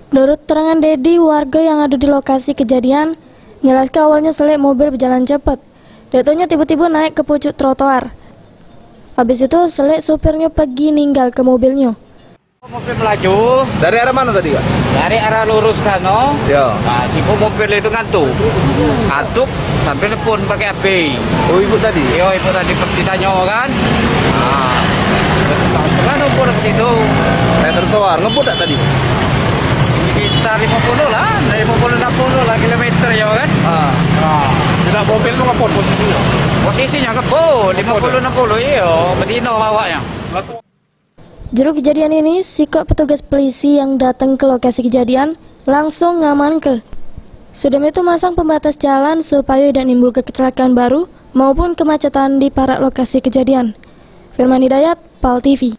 Menurut keterangan Dedi, warga yang ada di lokasi kejadian menjelaskan awalnya selip mobil berjalan cepat. Detonya tiba-tiba naik ke pucuk trotoar. Habis itu selip supirnya pergi ninggal ke mobilnya. Mobil melaju. Dari arah mana tadi, Kak? Dari arah lurus kano. Ya. Nah, ibu mobil itu ngantuk. Ngantuk sampai telepon pakai HP. Oh, ibu tadi? Yo, ibu tadi ditanya kan. Nah, kan ukur ke situ. Naik trotoar, ngebut tak tadi? Sekitar 50 lah, dari 50-60 lah kilometer ya kan. Tidak mobil itu ngebut posisinya? Posisinya ngebut, 50-60 iya, bedino bawanya. Juru kejadian ini, sikap petugas polisi yang datang ke lokasi kejadian langsung ngamankan. Sudah itu masang pembatas jalan supaya tidak menimbulkan kecelakaan baru maupun kemacetan di para lokasi kejadian. Firman Hidayat, PAL TV.